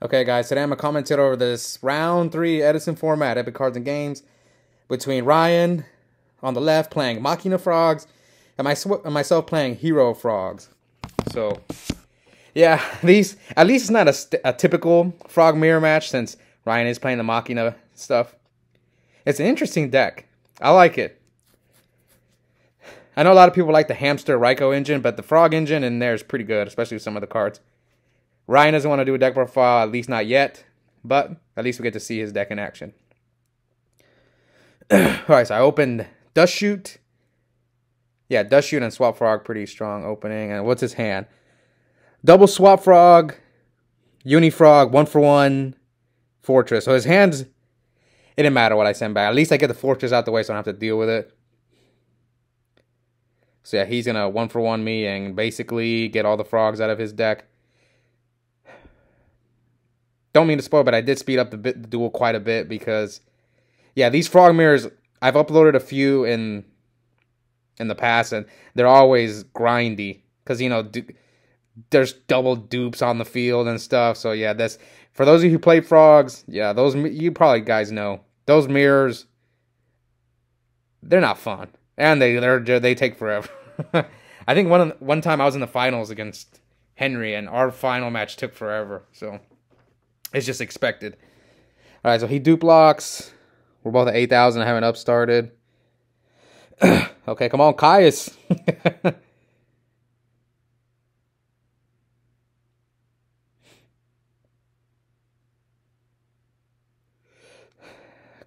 Okay, guys, today I'm going to commentate over this round 3 Edison format, Epic Cards and Games, between Ryan on the left playing Machina Frogs and myself playing Hero Frogs. So, yeah, at least it's not a typical Frog Mirror match since Ryan is playing the Machina stuff. It's an interesting deck. I like it. I know a lot of people like the Hamster Ryko engine, but the Frog engine in there is pretty good, especially with some of the cards. Ryan doesn't want to do a deck profile, at least not yet, but at least we get to see his deck in action. Alright, so I opened Dust Shoot. Yeah, Dust Shoot and Swap Frog, pretty strong opening. And what's his hand? Double Swap Frog, Unifrog, 1-for-1, Fortress. So his hands, it didn't matter what I send back. At least I get the Fortress out the way so I don't have to deal with it. So yeah, he's going to 1-for-1 me and basically get all the frogs out of his deck. Don't mean to spoil, but I did speed up the duel quite a bit because, yeah, these frog mirrors, I've uploaded a few in the past, and they're always grindy because, you know, there's double dupes on the field and stuff. So, yeah, that's for those of you who play frogs, yeah, those, you probably guys know, those mirrors, they're not fun. And they take forever. I think one time I was in the finals against Henry, and our final match took forever, so it's just expected. All right, so he dupe locks. We're both at 8,000. I haven't upstarted. Okay, come on, Caius.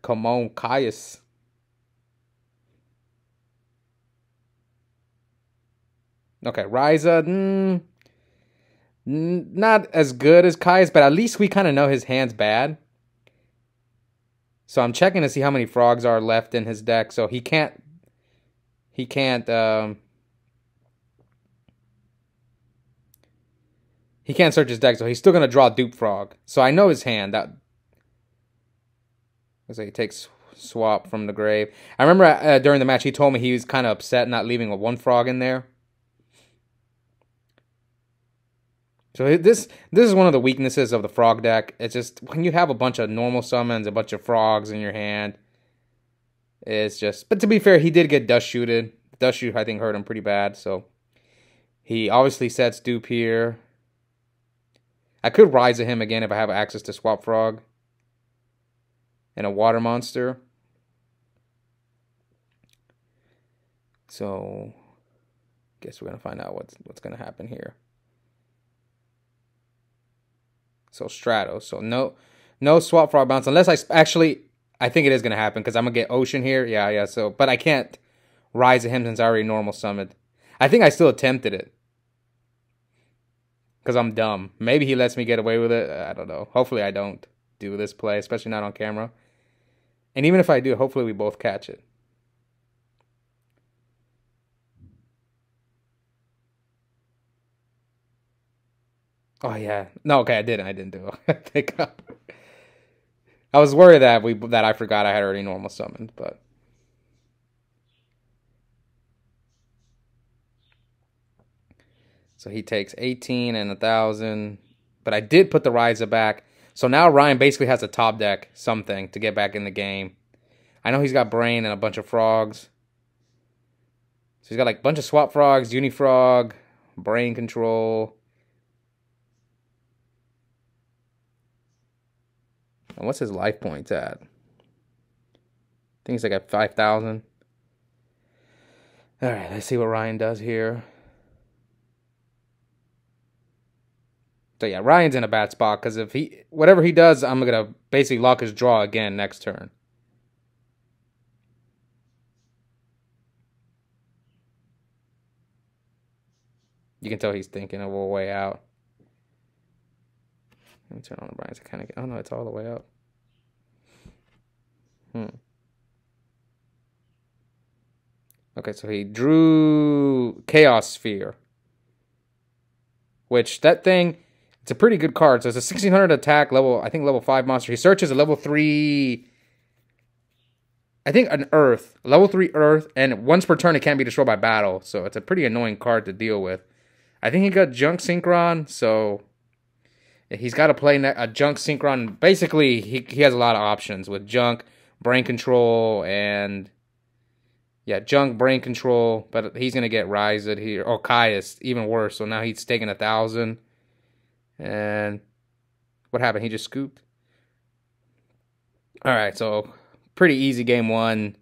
Come on, Caius. Okay, Ryza. Not as good as Caius, but at least we kind of know his hand's bad. So I'm checking to see how many frogs are left in his deck. So he can't search his deck. So he's still gonna draw dupe frog. So I know his hand. That looks like he takes swap from the grave. I remember during the match he told me he was kind of upset not leaving a 1 frog in there. So this is one of the weaknesses of the frog deck. It's just when you have a bunch of normal summons, a bunch of frogs in your hand, it's just... But to be fair, he did get Dust Shooted. Dust Shoot, I think, hurt him pretty bad. So he obviously sets dupe here. I could Rise at him again if I have access to Swap Frog and a Water Monster. So guess we're going to find out what's going to happen here. So Stratos. So no Swap Frog bounce. Unless I think it is going to happen because I'm going to get Ocean here. Yeah. So, but I can't Rise at him since I already normal summoned. I think I still attempted it. Because I'm dumb. Maybe he lets me get away with it. I don't know. Hopefully I don't do this play. Especially not on camera. And even if I do, hopefully we both catch it. Oh, yeah. No, okay, I didn't do it. Thank God. I was worried that I forgot I had already normal summoned, but... So he takes 18 and 1,000. But I did put the Ryza back. So now Ryan basically has a top deck something to get back in the game. I know he's got Brain and a bunch of frogs. So he's got like a bunch of Swap Frogs, Unifrog, Brain Control... And what's his life points at? I think he's like at 5,000. All right, let's see what Ryan does here. So yeah, Ryan's in a bad spot because if whatever he does, I'm gonna basically lock his draw again next turn. You can tell he's thinking of a way out. Let me turn on the Bryans. I kind of get... Oh, no, it's all the way up. Okay, so he drew Chaos Sphere. Which, that thing... It's a pretty good card. So it's a 1,600 attack, I think level 5 monster. He searches a level 3... I think an Earth. Level 3 Earth. And once per turn, it can't be destroyed by battle. So it's a pretty annoying card to deal with. I think he got Junk Synchron, so... He's got to play a junk synchron. Basically, he has a lot of options with junk, brain control, and yeah, junk, brain control. But he's gonna get Ryzed here. Oh, Caius, even worse. So now he's taking 1,000. And what happened? He just scooped. All right, so pretty easy game one.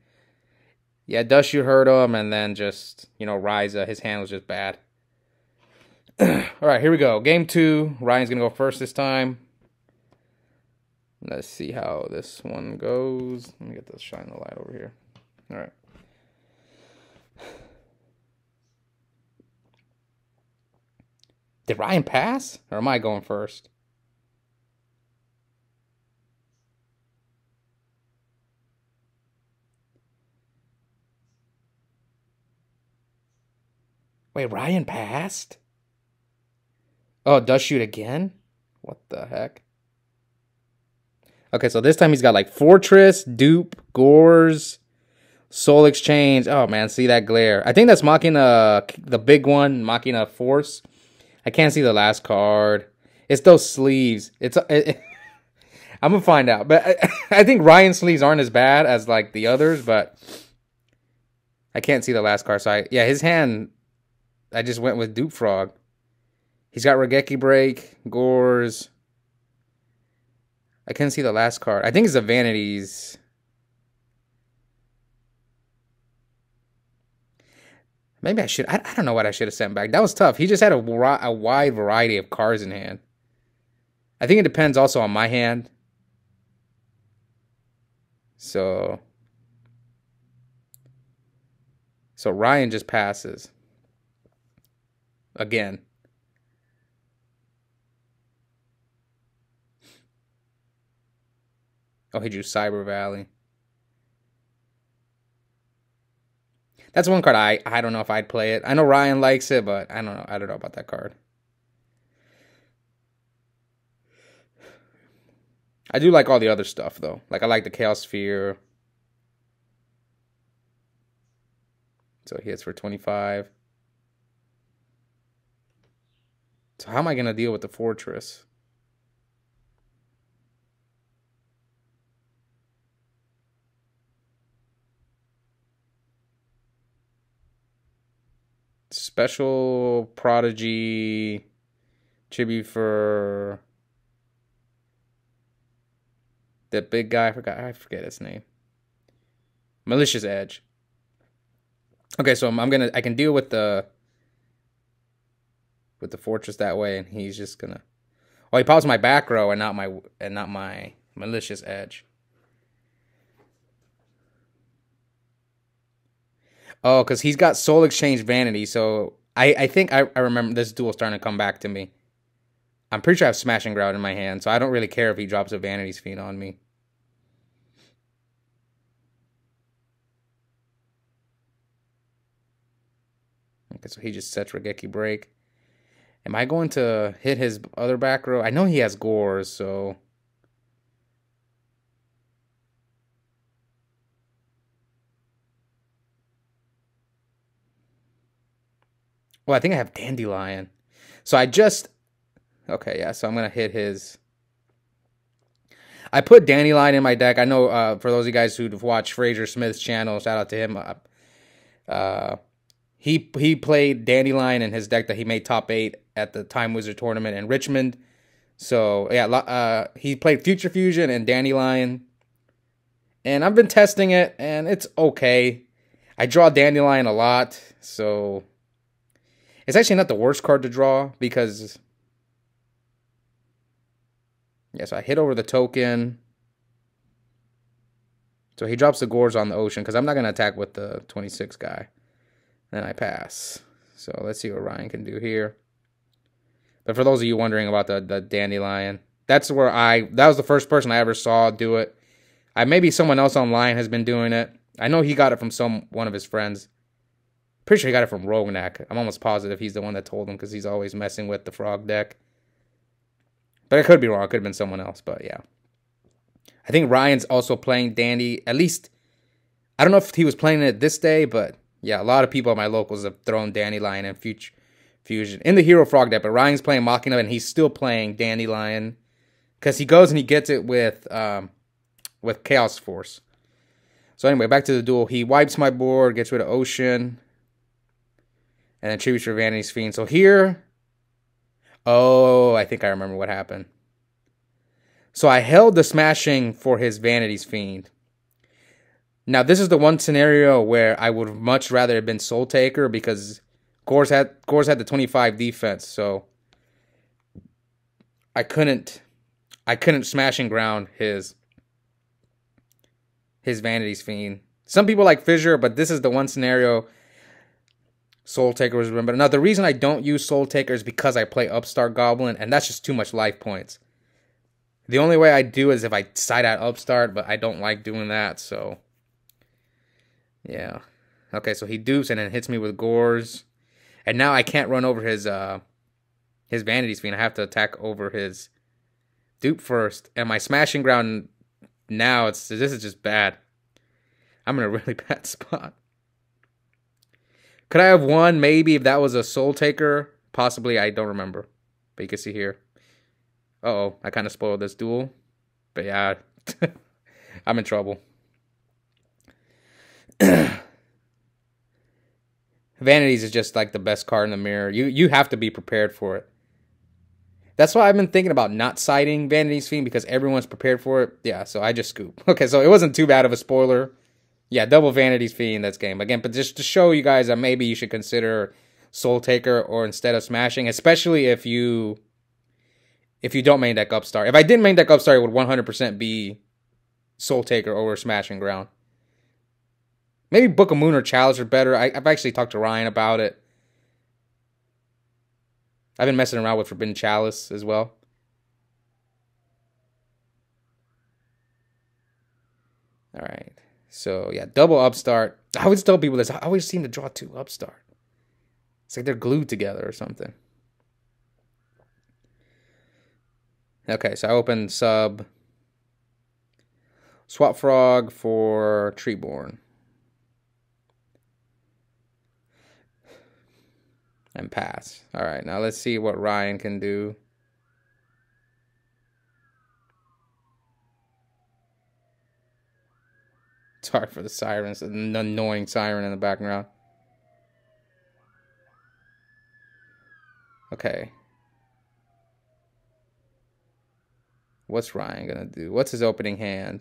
Yeah, Dust shoot hurt him, and then just Ryza. His hand was just bad. All right, here we go. Game two. Ryan's going to go first this time. Let's see how this one goes. Let me get this shine the light over here. All right. Did Ryan pass? Or am I going first? Wait, Ryan passed? Oh, does shoot again? What the heck? Okay, so this time he's got like Fortress, Dupe, Gores, Soul Exchange. Oh man, see that glare. I think that's Machina, the big one, Machina Force. I can't see the last card. It's those sleeves. I'm gonna find out. But I think Ryan's sleeves aren't as bad as like the others, but I can't see the last card. So yeah, his hand, I just went with Dupe Frog. He's got Regeki Break, Gores. I couldn't see the last card. I think it's the Vanities. Maybe I should. I don't know what I should have sent back. That was tough. He just had a wide variety of cards in hand. I think it depends also on my hand. So Ryan just passes. Again. Oh, he drew Cyber Valley. That's one card I don't know if I'd play it. I know Ryan likes it, but I don't know. I don't know about that card. I do like all the other stuff though. Like I like the Chaos Sphere. So he hits for 25. So how am I gonna deal with the Fortress? Special Prodigy tribute for that big guy. I forget his name. Malicious Edge. Okay, so I can deal with the Fortress that way, and he's just gonna. Oh, he pops my back row and not my Malicious Edge. Oh, because he's got Soul Exchange Vanity, so I think I remember this duel starting to come back to me. I'm pretty sure I have Smashing Ground in my hand, so I don't really care if he drops a Vanity's Fiend on me. Okay, so he just sets Regeki Break. Am I going to hit his other back row? I know he has Gores, so... Well, I think I have Dandelion. So I just... Okay, yeah, so I'm going to hit his... I put Dandelion in my deck. I know for those of you guys who've watched Fraser Smith's channel, shout out to him. He played Dandelion in his deck that he made top 8 at the Time Wizard tournament in Richmond. So, yeah, he played Future Fusion and Dandelion. And I've been testing it, and it's okay. I draw Dandelion a lot, so... It's actually not the worst card to draw, because... Yeah, so I hit over the token. So he drops the Gores on the Ocean, because I'm not going to attack with the 26 guy. Then I pass. So let's see what Ryan can do here. But for those of you wondering about the Dandelion, that's where that was the first person I ever saw do it. Maybe someone else online has been doing it. I know he got it from one of his friends. Pretty sure he got it from Rognak. I'm almost positive he's the one that told him, because he's always messing with the frog deck. But I could be wrong. It could have been someone else, but yeah. I think Ryan's also playing Dandy. At least, I don't know if he was playing it this day, but yeah, a lot of people at my locals have thrown Dandelion and fusion in the Hero Frog deck, but Ryan's playing Machina and he's still playing Dandelion because he goes and he gets it with Chaos Force. So anyway, back to the duel. He wipes my board, gets rid of Ocean, and then tributes for Vanity's Fiend. So here, oh, I think I remember what happened. So I held the smashing for his Vanity's Fiend. Now this is the one scenario where I would much rather have been Soul Taker because Gores had the 25 defense, so I couldn't smash and ground his Vanity's Fiend. Some people like Fissure, but this is the one scenario Soul Taker was remembered. Now, the reason I don't use Soul Taker is because I play Upstart Goblin, and that's just too much life points. The only way I do is if I side out Upstart, but I don't like doing that, so... yeah. Okay, so he dupes and then hits me with Gores. And now I can't run over his Vanity's Fiend. I have to attack over his dupe first. And my smashing ground now, this is just bad. I'm in a really bad spot. Could I have won maybe if that was a Soul Taker? Possibly, I don't remember. But you can see here. Uh-oh, I kind of spoiled this duel. But yeah, I'm in trouble. Vanities is just like the best card in the mirror. You have to be prepared for it. That's why I've been thinking about not citing Vanity's Fiend because everyone's prepared for it. Yeah, so I just scoop. Okay, so it wasn't too bad of a spoiler. Yeah, double Vanity's Fiend, that's game. Again, but just to show you guys that maybe you should consider Soul Taker or instead of smashing, especially if you don't main deck Upstart. If I didn't main deck Upstart, it would 100% be Soul Taker over Smashing Ground. Maybe Book of Moon or Chalice are better. I've actually talked to Ryan about it. I've been messing around with Forbidden Chalice as well. All right. So, yeah, double Upstart. I always tell people this. I always seem to draw two Upstart. It's like they're glued together or something. Okay, so I opened sub. Swap Frog for Treeborn. And pass. All right, now let's see what Ryan can do. Sorry for the sirens, an annoying siren in the background. Okay. What's Ryan gonna do? What's his opening hand?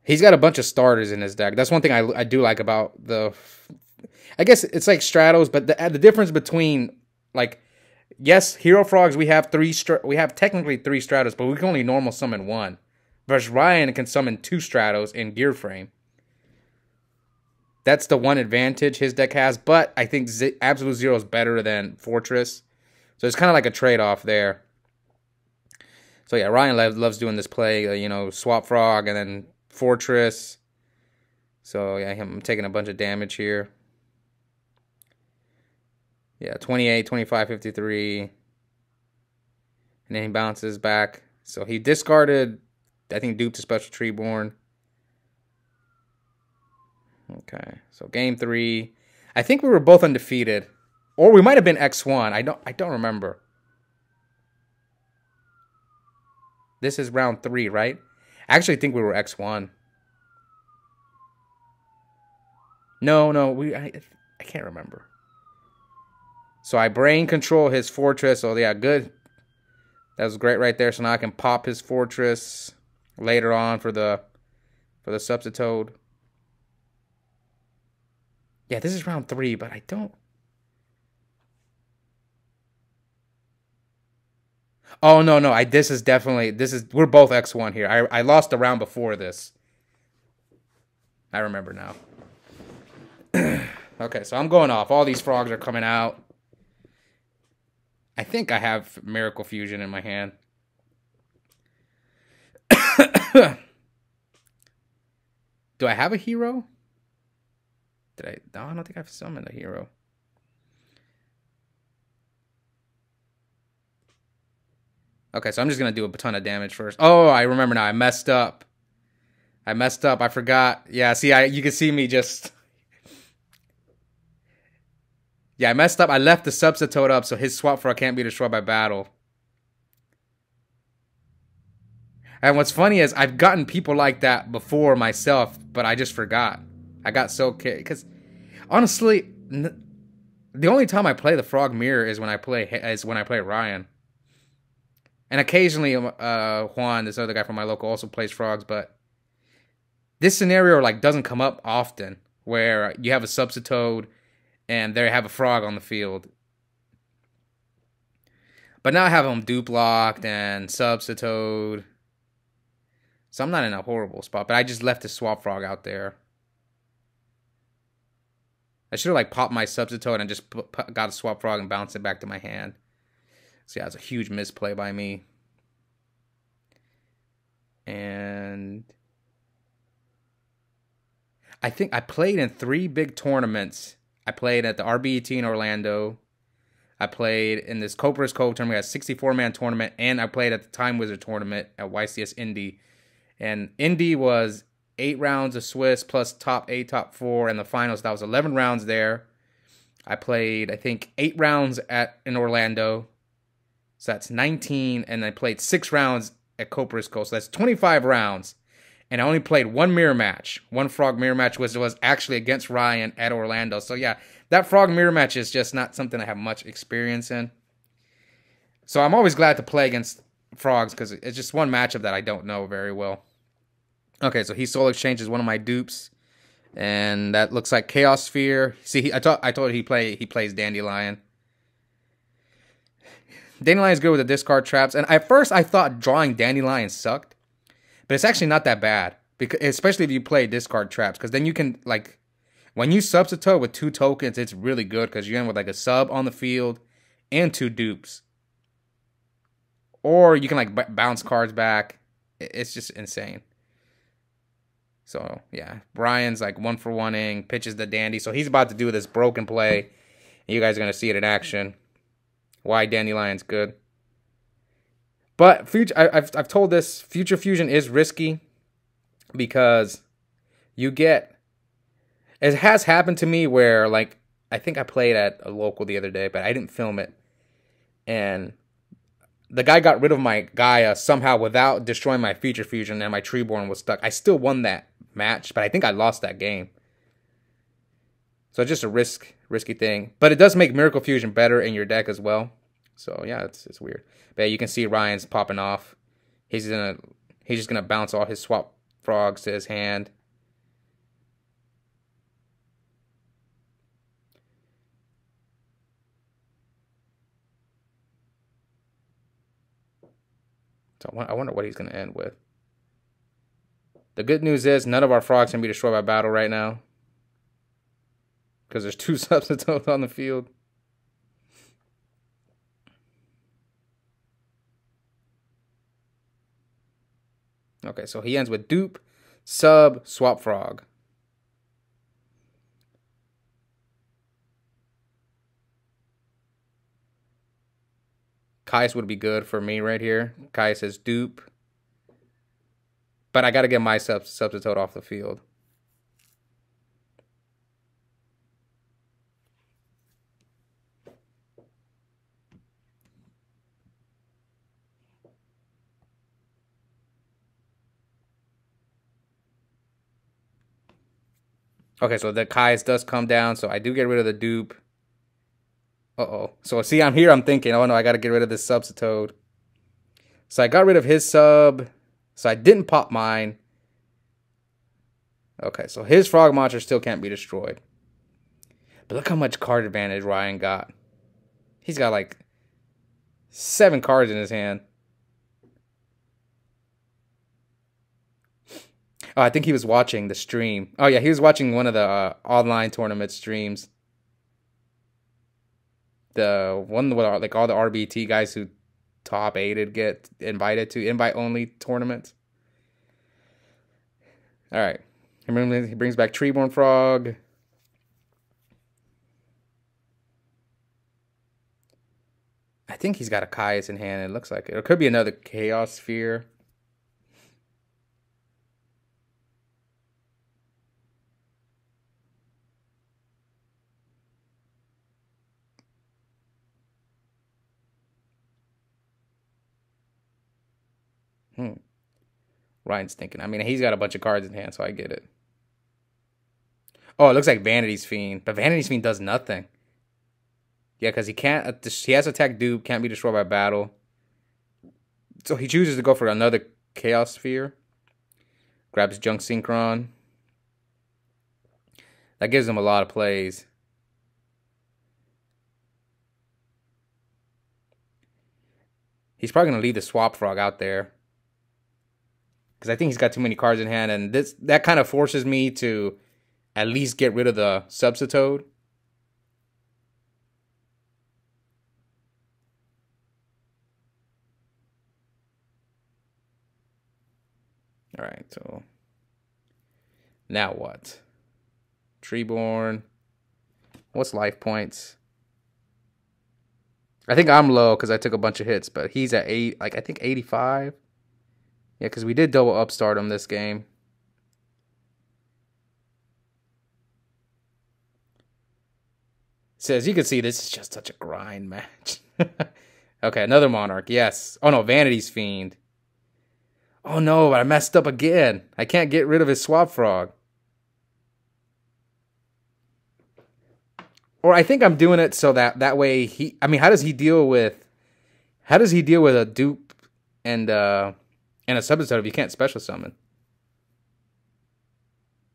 He's got a bunch of starters in his deck. That's one thing I do like about the... I guess it's like Stratos, but the difference between, like, yes, Hero Frogs, we have technically 3 Stratos, but we can only normal summon 1. Versus Ryan can summon 2 Stratos in Gear Frame. That's the one advantage his deck has, but I think Absolute Zero is better than Fortress. So it's kind of like a trade-off there. So yeah, Ryan loves doing this play, Swap Frog and then Fortress. So yeah, I'm taking a bunch of damage here. Yeah, 28, 25, 53. And then he bounces back. So he discarded, I think, Dupe to Special Treeborn. Okay, so game 3. I think we were both undefeated. Or we might have been X1. I don't remember. This is round 3, right? I actually think we were X1. No, I can't remember. So I brain control his Fortress. Oh yeah, good. That was great right there. So now I can pop his Fortress later on for the Substitute. Yeah, this is round 3, but I don't... Oh, no. We're both X1 here. I lost the round before this. I remember now. Okay, so I'm going off. All these frogs are coming out. I think I have Miracle Fusion in my hand. Do I have a hero? No, I don't think I've summoned a hero. Okay, so I'm just going to do a ton of damage first. Oh, I remember now. I messed up. I forgot. Yeah, see, you can see me just... Yeah, I messed up. I left the Substitute up, so his swap frog can't be destroyed by battle. And what's funny is I've gotten people like that before myself, but I just forgot. I got so because honestly, the only time I play the frog mirror is when I play Ryan, and occasionally Juan, this other guy from my local, also plays frogs. But this scenario like doesn't come up often, where you have a Substitute and they have a frog on the field. But now I have them dupe locked and Substitute. So I'm not in a horrible spot, but I just left the swap frog out there. I should have like popped my Substitute and just got a swap frog and bounced it back to my hand. So yeah, it's a huge misplay by me. And I think I played in 3 big tournaments. I played at the RBET in Orlando. I played in this Copra's Cove tournament, a 64-man tournament, and I played at the Time Wizard tournament at YCS Indy. And Indy was 8 rounds of Swiss plus top 8, top 4, and the finals. That was 11 rounds there. I played, I think, 8 rounds in Orlando. So that's 19, and I played 6 rounds at Copra's Cove. So that's 25 rounds. And I only played 1 mirror match. 1 frog mirror match was actually against Ryan at Orlando. So yeah, that frog mirror match is just not something I have much experience in. So I'm always glad to play against frogs because it's just one matchup that I don't know very well. Okay, so he Soul Exchange is one of my dupes. And that looks like Chaos Sphere. See, I told you he plays Dandelion. Dandelion's good with the discard traps. And at first I thought drawing Dandelion sucked. But it's actually not that bad. Because especially if you play discard traps. Because then you can, like, when you Substitute with 2 tokens, it's really good. Because you end with like a sub on the field and 2 dupes. Or you can like bounce cards back. It's just insane. So, yeah, Brian's like 1-for-1ing, pitches the Dandy. So he's about to do this broken play. And you guys are going to see it in action. Why Dandelion's good. But I've told this, Future Fusion is risky. Because you get... It has happened to me where, like, I think I played at a local the other day, but I didn't film it. And the guy got rid of my Gaia somehow without destroying my Future Fusion, and my Treeborn was stuck. I still won that match, but I think I lost that game. So it's just a risky thing. But it does make Miracle Fusion better in your deck as well. So yeah, it's weird. But yeah, you can see Ryan's popping off. He's just gonna bounce all his swap frogs to his hand. So I wonder what he's gonna end with. The good news is none of our frogs can be destroyed by battle right now. Because there's 2 Substitutes on the field. Okay, so he ends with dupe, sub, swap frog. Kais would be good for me right here. Kais says dupe. But I got to get my Substitute off the field. Okay, so the Kais does come down, so I do get rid of the dupe. Uh-oh. So see, I'm here, I'm thinking, oh no, I got to get rid of this Substitute. So I got rid of his sub. So I didn't pop mine. Okay, so his frog monster still can't be destroyed. But look how much card advantage Ryan got. He's got like 7 cards in his hand. Oh, I think he was watching the stream. Oh yeah, he was watching one of the online tournament streams. The one where like all the RBT guys who top 8'd get invited to invite-only tournaments. All right. He brings back Treeborn Frog. I think he's got a Caius in hand. It looks like it. Or it could be another Chaos Sphere. Hmm. Ryan's thinking. I mean, he's got a bunch of cards in hand, so I get it. Oh, it looks like Vanity's Fiend. But Vanity's Fiend does nothing. Yeah, because he can't. He has attack dupe, can't be destroyed by battle. So he chooses to go for another Chaos Sphere. Grabs Junk Synchron. That gives him a lot of plays. He's probably going to leave the Swap Frog out there. Because I think he's got too many cards in hand. And that kind of forces me to at least get rid of the Substitute. Alright, so now what? Treeborn. What's life points? I think I'm low because I took a bunch of hits, but he's at 8, like I think 85. Yeah, because we did double upstart him this game. So as you can see, this is just such a grind match. Okay, another Monarch. Yes. Oh no, Vanity's Fiend. Oh no, I messed up again. I can't get rid of his Swap Frog. Or I think I'm doing it so that way he. I mean, how does he deal with a dupe and a substitute if you can't special summon?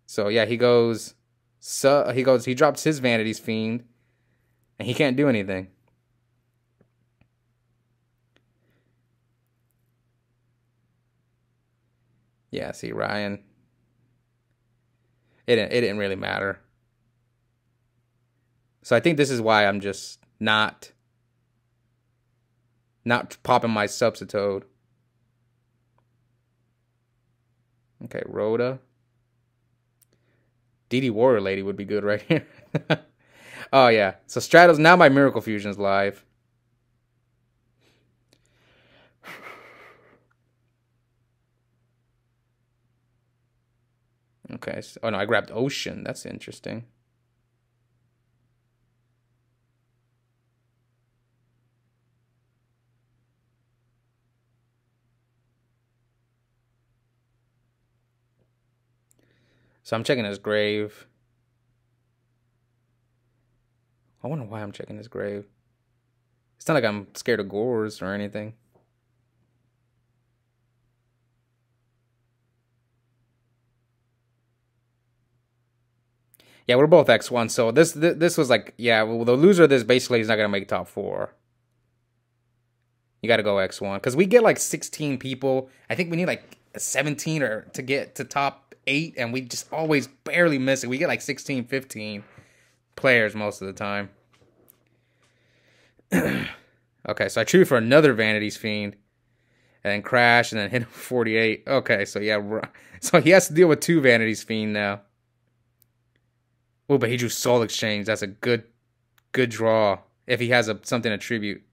So yeah, he goes. He drops his Vanity's Fiend, and he can't do anything. Yeah, see Ryan. It didn't really matter. So I think this is why I'm just not popping my Substitute. Okay, Rhoda. DD Warrior Lady would be good right here. Oh yeah. So Stratos, now my Miracle Fusion's live. Okay. Oh no, I grabbed Ocean. That's interesting. So I'm checking his grave. I wonder why I'm checking his grave. It's not like I'm scared of Gores or anything. Yeah, we're both X1. So this was like, yeah, well, the loser of this basically is not going to make top 4. You got to go X1. Because we get like 16 people. I think we need like 17 or to get to top 8. And we just always barely miss it. We get like 16, 15 players most of the time. Okay, so I true for another Vanity's Fiend. And then crash and then hit him 48. Okay, so yeah. So he has to deal with 2 Vanity's Fiend now. Oh, but he drew Soul Exchange. That's a good draw. If he has something to tribute.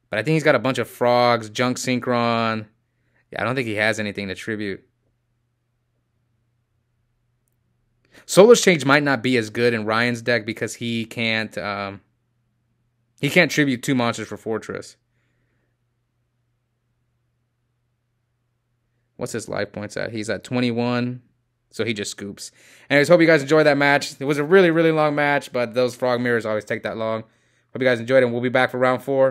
But I think he's got a bunch of frogs, Junk Synchron. Yeah, I don't think he has anything to tribute. Soul Exchange might not be as good in Ryan's deck because he can't tribute 2 monsters for Fortress. What's his life points at? He's at 21. So he just scoops. Anyways, hope you guys enjoyed that match. It was a really, really long match, but those frog mirrors always take that long. Hope you guys enjoyed it, and we'll be back for round 4.